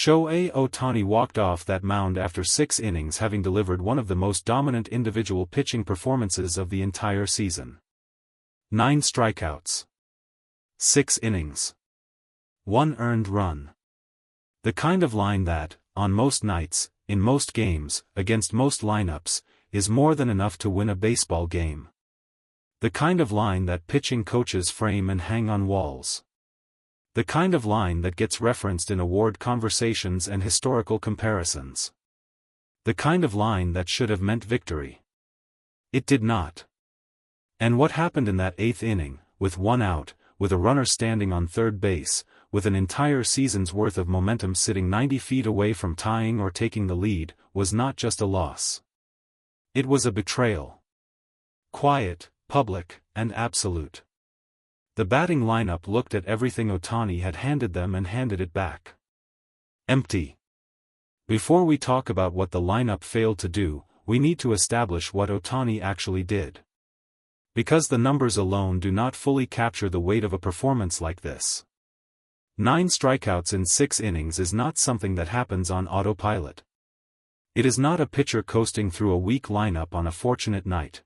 Shohei Ohtani walked off that mound after 6 innings, having delivered one of the most dominant individual pitching performances of the entire season. 9 strikeouts. 6 innings. 1 earned run. The kind of line that, on most nights, in most games, against most lineups, is more than enough to win a baseball game. The kind of line that pitching coaches frame and hang on walls. The kind of line that gets referenced in award conversations and historical comparisons. The kind of line that should have meant victory. It did not. And what happened in that 8th inning, with 1 out, with a runner standing on third base, with an entire season's worth of momentum sitting 90 feet away from tying or taking the lead, was not just a loss. It was a betrayal. Quiet, public, and absolute. The batting lineup looked at everything Ohtani had handed them and handed it back. Empty. Before we talk about what the lineup failed to do, we need to establish what Ohtani actually did. Because the numbers alone do not fully capture the weight of a performance like this. 9 strikeouts in 6 innings is not something that happens on autopilot. It is not a pitcher coasting through a weak lineup on a fortunate night.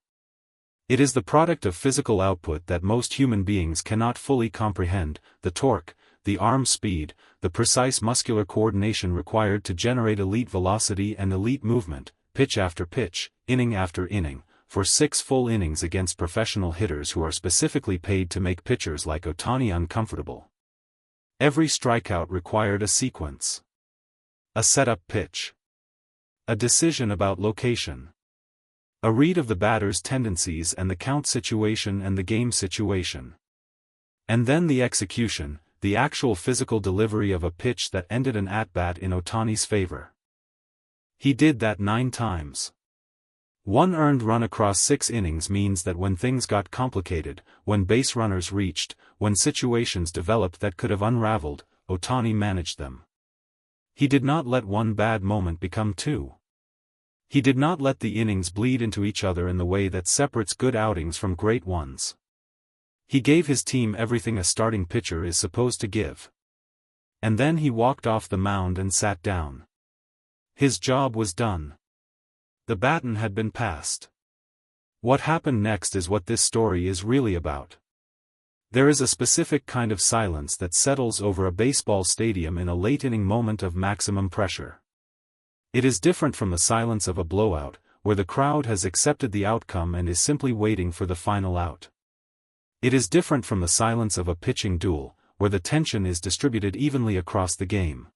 It is the product of physical output that most human beings cannot fully comprehend: the torque, the arm speed, the precise muscular coordination required to generate elite velocity and elite movement, pitch after pitch, inning after inning, for 6 full innings against professional hitters who are specifically paid to make pitchers like Ohtani uncomfortable. Every strikeout required a sequence. A setup pitch. A decision about location. A read of the batter's tendencies and the count situation and the game situation. And then the execution, the actual physical delivery of a pitch that ended an at-bat in Ohtani's favor. He did that 9 times. 1 earned run across 6 innings means that when things got complicated, when base runners reached, when situations developed that could have unraveled, Ohtani managed them. He did not let one bad moment become 2. He did not let the innings bleed into each other in the way that separates good outings from great ones. He gave his team everything a starting pitcher is supposed to give. And then he walked off the mound and sat down. His job was done. The baton had been passed. What happened next is what this story is really about. There is a specific kind of silence that settles over a baseball stadium in a late-inning moment of maximum pressure. It is different from the silence of a blowout, where the crowd has accepted the outcome and is simply waiting for the final out. It is different from the silence of a pitching duel, where the tension is distributed evenly across the game.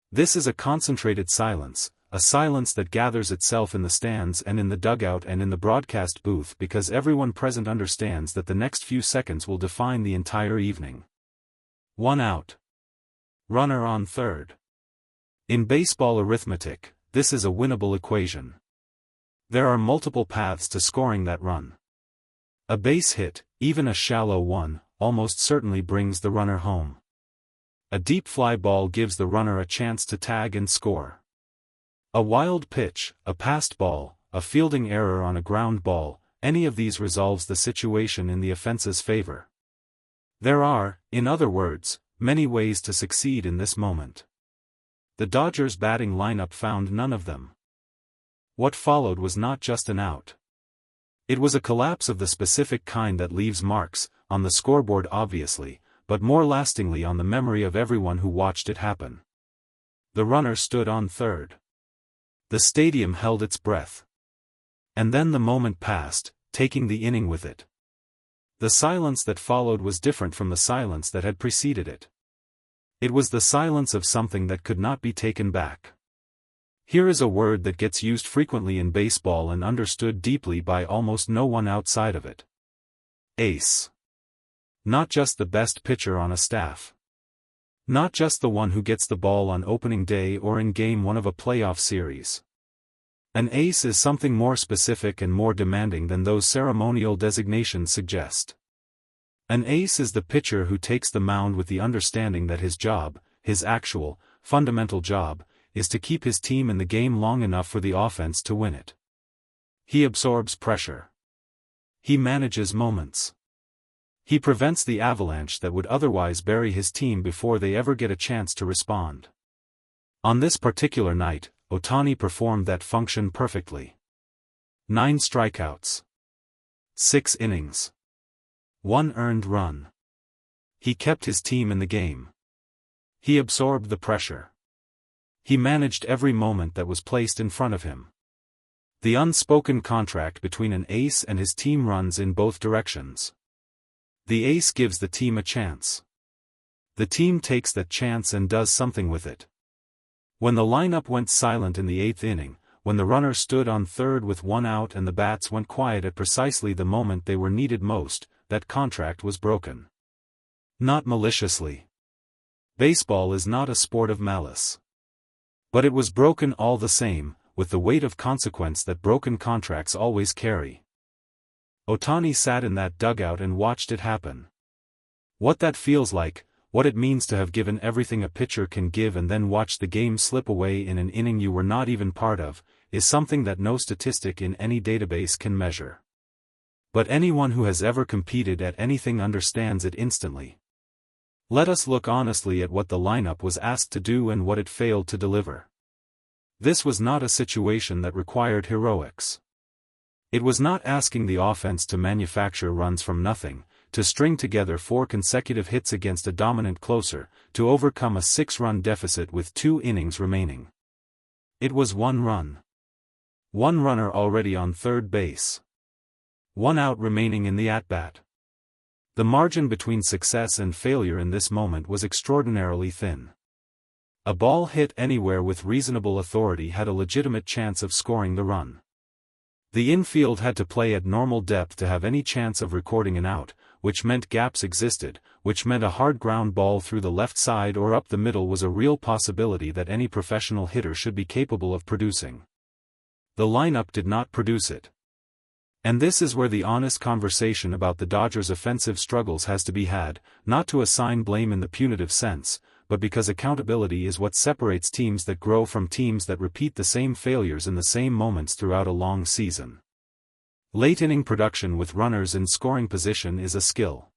This is a concentrated silence, a silence that gathers itself in the stands and in the dugout and in the broadcast booth because everyone present understands that the next few seconds will define the entire evening. 1 out. Runner on third. In baseball arithmetic, this is a winnable equation. There are multiple paths to scoring that run. A base hit, even a shallow one, almost certainly brings the runner home. A deep fly ball gives the runner a chance to tag and score. A wild pitch, a passed ball, a fielding error on a ground ball, any of these resolves the situation in the offense's favor. There are, in other words, many ways to succeed in this moment. The Dodgers' batting lineup found none of them. What followed was not just an out. It was a collapse of the specific kind that leaves marks, on the scoreboard obviously, but more lastingly on the memory of everyone who watched it happen. The runner stood on third. The stadium held its breath. And then the moment passed, taking the inning with it. The silence that followed was different from the silence that had preceded it. It was the silence of something that could not be taken back. Here is a word that gets used frequently in baseball and understood deeply by almost no one outside of it. Ace. Not just the best pitcher on a staff. Not just the one who gets the ball on opening day or in Game 1 of a playoff series. An ace is something more specific and more demanding than those ceremonial designations suggest. An ace is the pitcher who takes the mound with the understanding that his job, his actual, fundamental job, is to keep his team in the game long enough for the offense to win it. He absorbs pressure. He manages moments. He prevents the avalanche that would otherwise bury his team before they ever get a chance to respond. On this particular night, Ohtani performed that function perfectly. 9 strikeouts. 6 innings. 1 earned run. He kept his team in the game. He absorbed the pressure. He managed every moment that was placed in front of him. The unspoken contract between an ace and his team runs in both directions. The ace gives the team a chance. The team takes that chance and does something with it. When the lineup went silent in the 8th inning, when the runner stood on third with 1 out and the bats went quiet at precisely the moment they were needed most, that contract was broken. Not maliciously. Baseball is not a sport of malice. But it was broken all the same, with the weight of consequence that broken contracts always carry. Ohtani sat in that dugout and watched it happen. What that feels like, what it means to have given everything a pitcher can give and then watch the game slip away in an inning you were not even part of, is something that no statistic in any database can measure. But anyone who has ever competed at anything understands it instantly. Let us look honestly at what the lineup was asked to do and what it failed to deliver. This was not a situation that required heroics. It was not asking the offense to manufacture runs from nothing, to string together 4 consecutive hits against a dominant closer, to overcome a 6-run deficit with 2 innings remaining. It was 1 run. 1 runner already on third base. 1 out remaining in the at-bat. The margin between success and failure in this moment was extraordinarily thin. A ball hit anywhere with reasonable authority had a legitimate chance of scoring the run. The infield had to play at normal depth to have any chance of recording an out, which meant gaps existed, which meant a hard ground ball through the left side or up the middle was a real possibility that any professional hitter should be capable of producing. The lineup did not produce it. And this is where the honest conversation about the Dodgers' offensive struggles has to be had, not to assign blame in the punitive sense, but because accountability is what separates teams that grow from teams that repeat the same failures in the same moments throughout a long season. Late-inning production with runners in scoring position is a skill.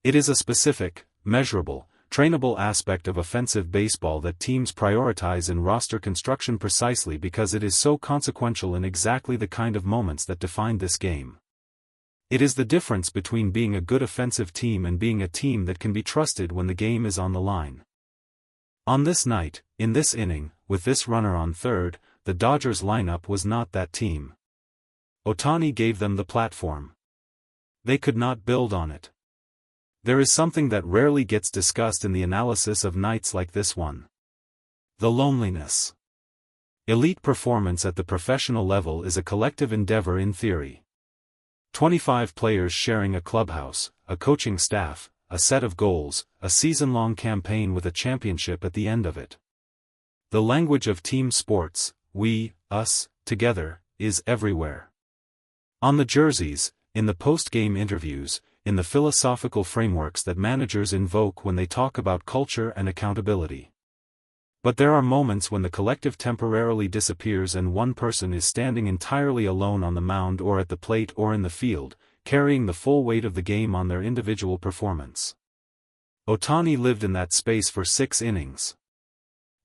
It is a specific, measurable, trainable aspect of offensive baseball that teams prioritize in roster construction precisely because it is so consequential in exactly the kind of moments that define this game. It is the difference between being a good offensive team and being a team that can be trusted when the game is on the line. On this night, in this inning, with this runner on third, the Dodgers lineup was not that team. Ohtani gave them the platform. They could not build on it. There is something that rarely gets discussed in the analysis of nights like this one. The loneliness. Elite performance at the professional level is a collective endeavor in theory. 25 players sharing a clubhouse, a coaching staff, a set of goals, a season-long campaign with a championship at the end of it. The language of team sports, we, us, together, is everywhere. On the jerseys, in the post-game interviews, in the philosophical frameworks that managers invoke when they talk about culture and accountability. But there are moments when the collective temporarily disappears and one person is standing entirely alone on the mound or at the plate or in the field, carrying the full weight of the game on their individual performance. Ohtani lived in that space for 6 innings.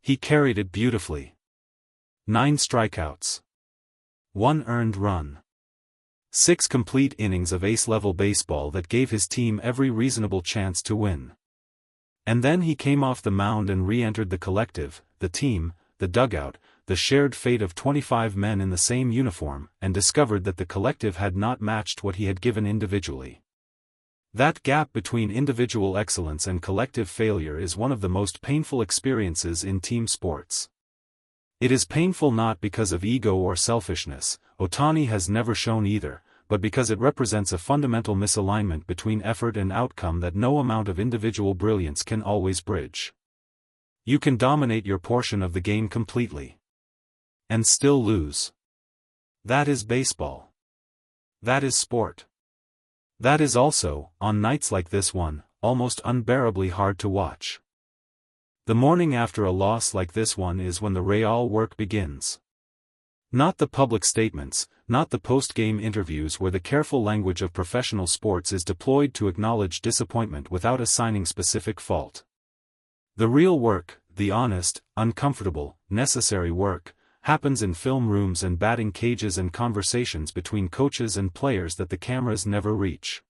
He carried it beautifully. 9 strikeouts. 1 earned run. 6 complete innings of ace-level baseball that gave his team every reasonable chance to win. And then he came off the mound and re-entered the collective, the team, the dugout, the shared fate of 25 men in the same uniform, and discovered that the collective had not matched what he had given individually. That gap between individual excellence and collective failure is one of the most painful experiences in team sports. It is painful not because of ego or selfishness, Ohtani has never shown either, but because it represents a fundamental misalignment between effort and outcome that no amount of individual brilliance can always bridge. You can dominate your portion of the game completely and still lose. That is baseball. That is sport. That is also, on nights like this one, almost unbearably hard to watch. The morning after a loss like this one is when the real work begins. Not the public statements, not the post-game interviews where the careful language of professional sports is deployed to acknowledge disappointment without assigning specific fault. The real work, the honest, uncomfortable, necessary work, happens in film rooms and batting cages and conversations between coaches and players that the cameras never reach.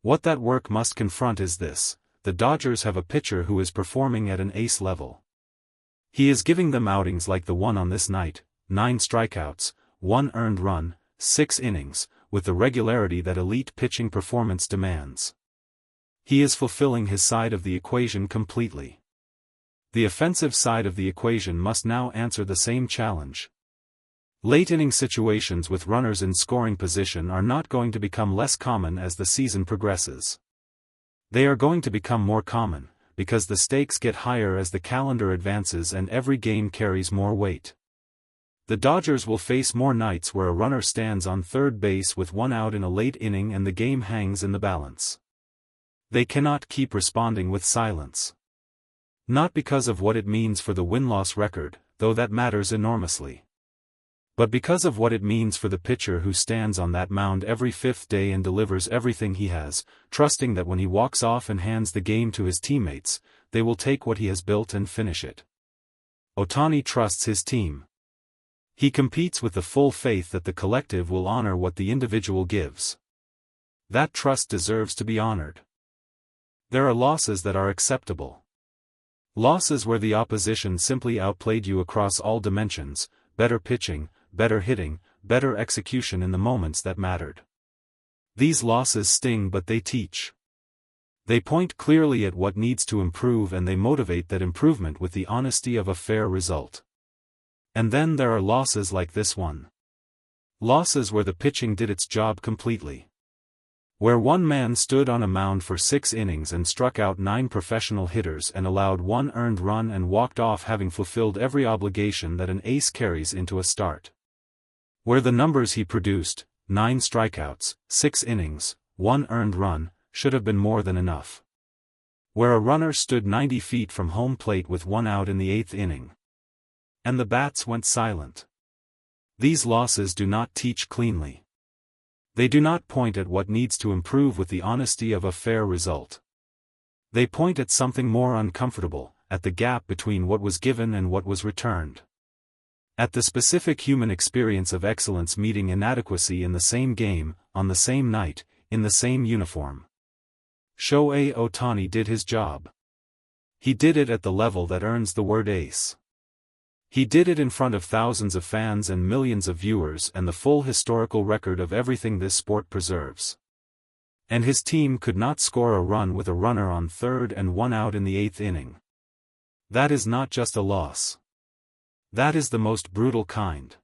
What that work must confront is this: the Dodgers have a pitcher who is performing at an ace level. He is giving them outings like the one on this night, 9 strikeouts, 1 earned run, 6 innings, with the regularity that elite pitching performance demands. He is fulfilling his side of the equation completely. The offensive side of the equation must now answer the same challenge. Late-inning situations with runners in scoring position are not going to become less common as the season progresses. They are going to become more common, because the stakes get higher as the calendar advances and every game carries more weight. The Dodgers will face more nights where a runner stands on third base with 1 out in a late inning and the game hangs in the balance. They cannot keep responding with silence. Not because of what it means for the win-loss record, though that matters enormously. But because of what it means for the pitcher who stands on that mound every 5th day and delivers everything he has, trusting that when he walks off and hands the game to his teammates, they will take what he has built and finish it. Ohtani trusts his team. He competes with the full faith that the collective will honor what the individual gives. That trust deserves to be honored. There are losses that are acceptable. Losses where the opposition simply outplayed you across all dimensions: better pitching, better hitting, better execution in the moments that mattered. These losses sting, but they teach. They point clearly at what needs to improve and they motivate that improvement with the honesty of a fair result. And then there are losses like this one. Losses where the pitching did its job completely. Where one man stood on a mound for 6 innings and struck out 9 professional hitters and allowed 1 earned run and walked off having fulfilled every obligation that an ace carries into a start. Where the numbers he produced, 9 strikeouts, 6 innings, 1 earned run, should have been more than enough. Where a runner stood 90 feet from home plate with 1 out in the 8th inning. And the bats went silent. These losses do not teach cleanly. They do not point at what needs to improve with the honesty of a fair result. They point at something more uncomfortable, at the gap between what was given and what was returned. At the specific human experience of excellence meeting inadequacy in the same game, on the same night, in the same uniform. Shohei Ohtani did his job. He did it at the level that earns the word ace. He did it in front of thousands of fans and millions of viewers and the full historical record of everything this sport preserves. And his team could not score a run with a runner on third and 1 out in the 8th inning. That is not just a loss. That is the most brutal kind.